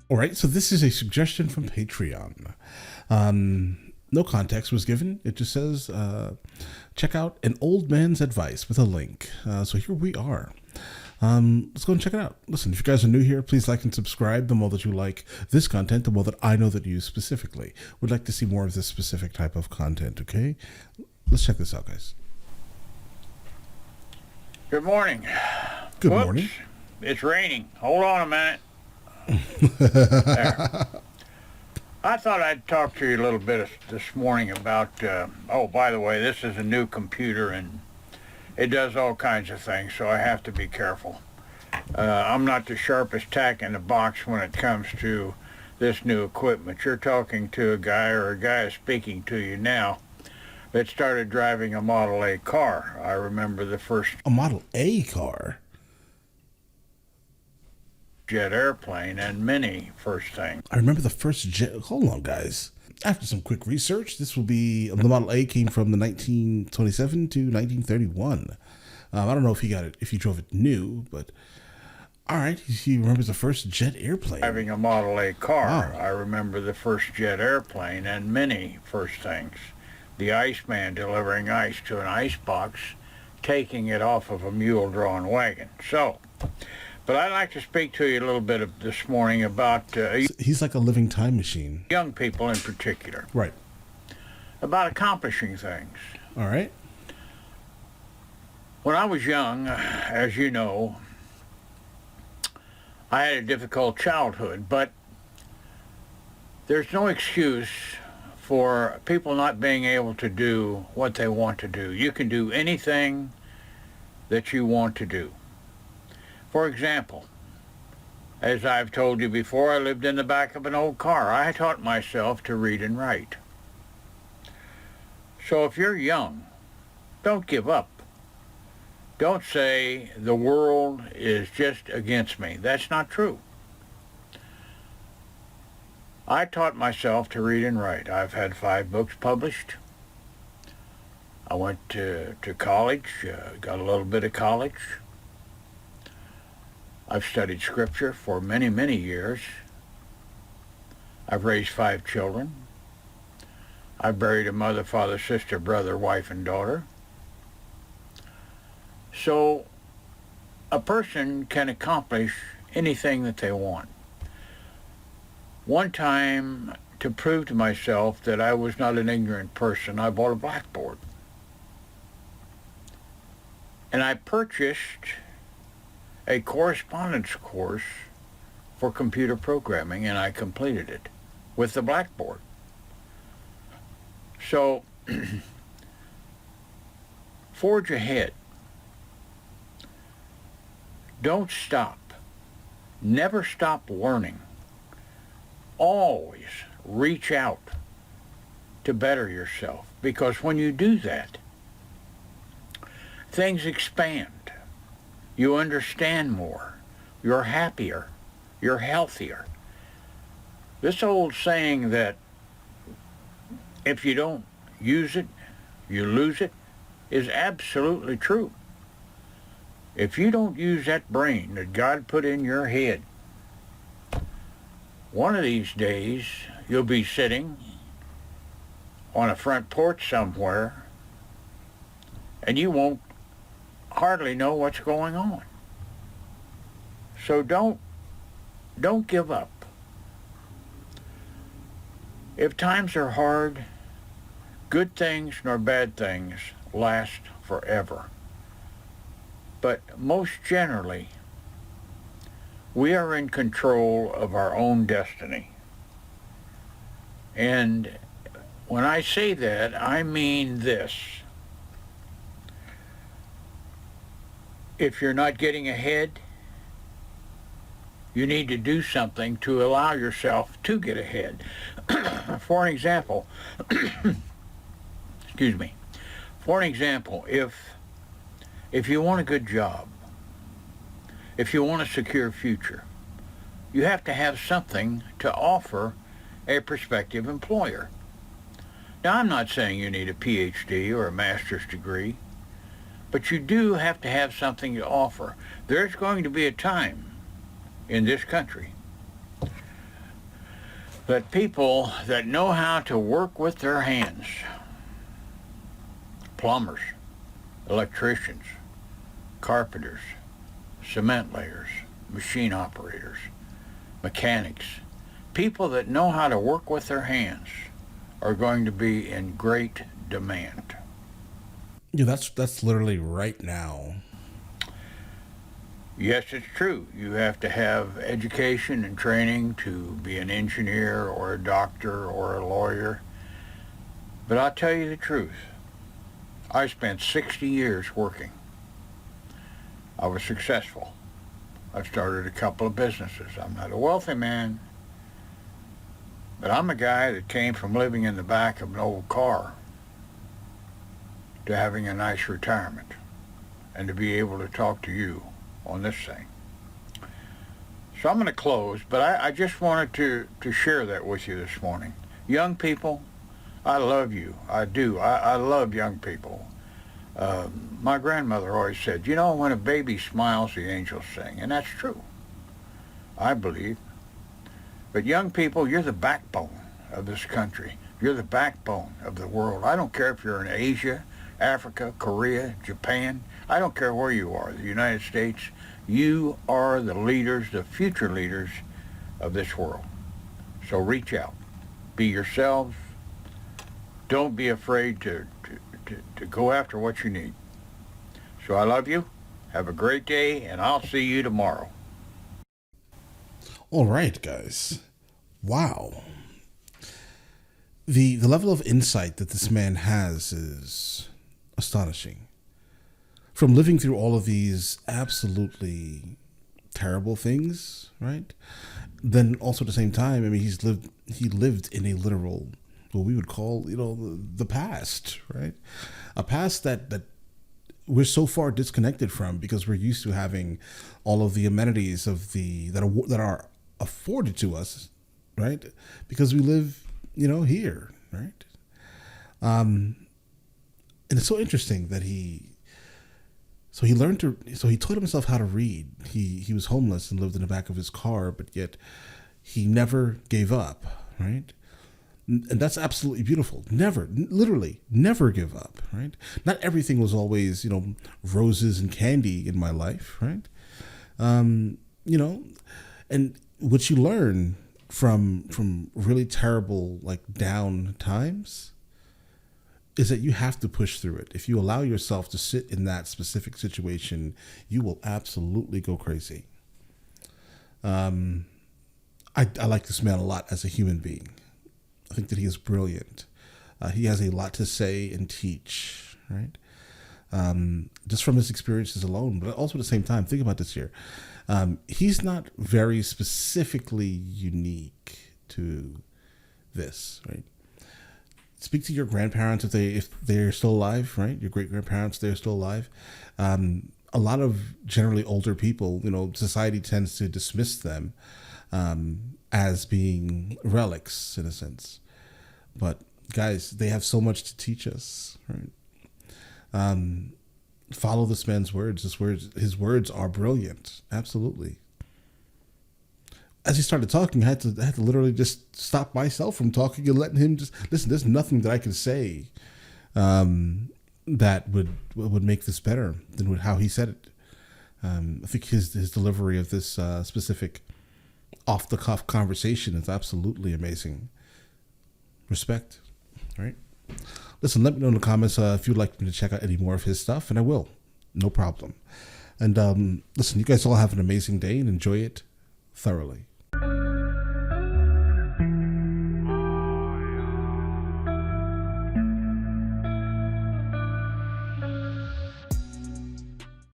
All right, so this is a suggestion from Patreon. No context was given. It just says, check out An Old Man's Advice with a link. So here we are. Let's go and check it out. Listen, if you guys are new here, please like and subscribe. The more that you like this content, the more that I know that you specifically would like to see more of this specific type of content, okay? Let's check this out, guys. Good morning. Good Whoops. morning. It's raining. Hold on a minute. There. I thought I'd talk to you a little bit this morning about, oh, by the way, this is a new computer and it does all kinds of things, so I have to be careful. I'm not the sharpest tack in the box when it comes to this new equipment. You're talking to a guy, or a guy is speaking to you now, that started driving a Model A car. I remember the first... A Model A car? Jet airplane and many first things. I remember the first jet... Hold on, guys. After some quick research, this will be... The Model A came from the 1927 to 1931. I don't know if he got it, if he drove it new, but... All right, he remembers the first jet airplane. Having a Model A car, Wow. I remember the first jet airplane and many first things. The Iceman delivering ice to an ice box, taking it off of a mule-drawn wagon. So... But I'd like to speak to you a little bit this morning about He's like a living time machine. young people in particular, Right. about accomplishing things. All right. When I was young, as you know, I had a difficult childhood, but there's no excuse for people not being able to do what they want to do. You can do anything that you want to do. For example, as I've told you before, I lived in the back of an old car. I taught myself to read and write. So if you're young, don't give up. Don't say the world is just against me. That's not true. I taught myself to read and write. I've had 5 books published. I went to college, got a little bit of college. I've studied scripture for many, many years. I've raised 5 children. I've buried a mother, father, sister, brother, wife, and daughter. So a person can accomplish anything that they want. One time, to prove to myself that I was not an ignorant person, I bought a blackboard. And I purchased a correspondence course for computer programming, and I completed it with the blackboard. So, forge ahead. Don't stop. Never stop learning. Always reach out to better yourself, because when you do that, things expand. You understand more. You're happier. You're healthier. This old saying that if you don't use it, you lose it, is absolutely true. If you don't use that brain that God put in your head, one of these days you'll be sitting on a front porch somewhere and you won't hardly know what's going on. So don't give up. If times are hard, good things nor bad things last forever. But most generally, we are in control of our own destiny. And when I say that, I mean this. If you're not getting ahead, you need to do something to allow yourself to get ahead. For an example, excuse me. For an example, if you want a good job, if you want a secure future, you have to have something to offer a prospective employer. Now, I'm not saying you need a PhD or a master's degree, but you do have to have something to offer. There's going to be a time in this country that people that know how to work with their hands, plumbers, electricians, carpenters, cement layers, machine operators, mechanics, people that know how to work with their hands are going to be in great demand. Yeah, that's literally right now. Yes, it's true. You have to have education and training to be an engineer or a doctor or a lawyer. But I'll tell you the truth. I spent 60 years working. I was successful. I started a couple of businesses. I'm not a wealthy man, but I'm a guy that came from living in the back of an old car to having a nice retirement and to be able to talk to you on this thing. So I'm going to close, but I just wanted to share that with you this morning. Young people, I love you. I do. I love young people. My grandmother always said, you know, when a baby smiles, the angels sing. And that's true, I believe. But young people, you're the backbone of this country. You're the backbone of the world. I don't care if you're in Asia, Africa, Korea, Japan. I don't care where you are, the United States. You are the leaders, the future leaders of this world. So reach out. Be yourselves. Don't be afraid to go after what you need. So I love you. Have a great day, and I'll see you tomorrow. All right, guys. Wow. The level of insight that this man has is astonishing. From living through all of these absolutely terrible things, right? Then also at the same time, I mean, he lived in a literal, what we would call, the past, right? A past that we're so far disconnected from because we're used to having all of the amenities that are afforded to us, right? Because we live, here, right? And it's so interesting that he taught himself how to read. He was homeless and lived in the back of his car, but yet he never gave up, right? And that's absolutely beautiful. Literally never give up, right? Not everything was always, roses and candy in my life, right? And what you learn from really terrible, down times is that you have to push through it. If you allow yourself to sit in that specific situation, you will absolutely go crazy. I like this man a lot as a human being. I think that he is brilliant. He has a lot to say and teach, right? Just from his experiences alone, but also at the same time, think about this here. He's not very specifically unique to this, right? Speak to your grandparents if they're still alive, right? Your great grandparents, they're still alive. A lot of generally older people, society tends to dismiss them as being relics in a sense. But guys, they have so much to teach us, right? Follow this man's words. His words are brilliant. Absolutely. As he started talking, I had to literally just stop myself from talking and letting him just listen. There's nothing that I can say that would make this better than how he said it. I think his delivery of this specific off the cuff conversation is absolutely amazing. Respect, right? Listen, let me know in the comments if you'd like me to check out any more of his stuff, and I will. No problem. And listen, you guys all have an amazing day and enjoy it thoroughly.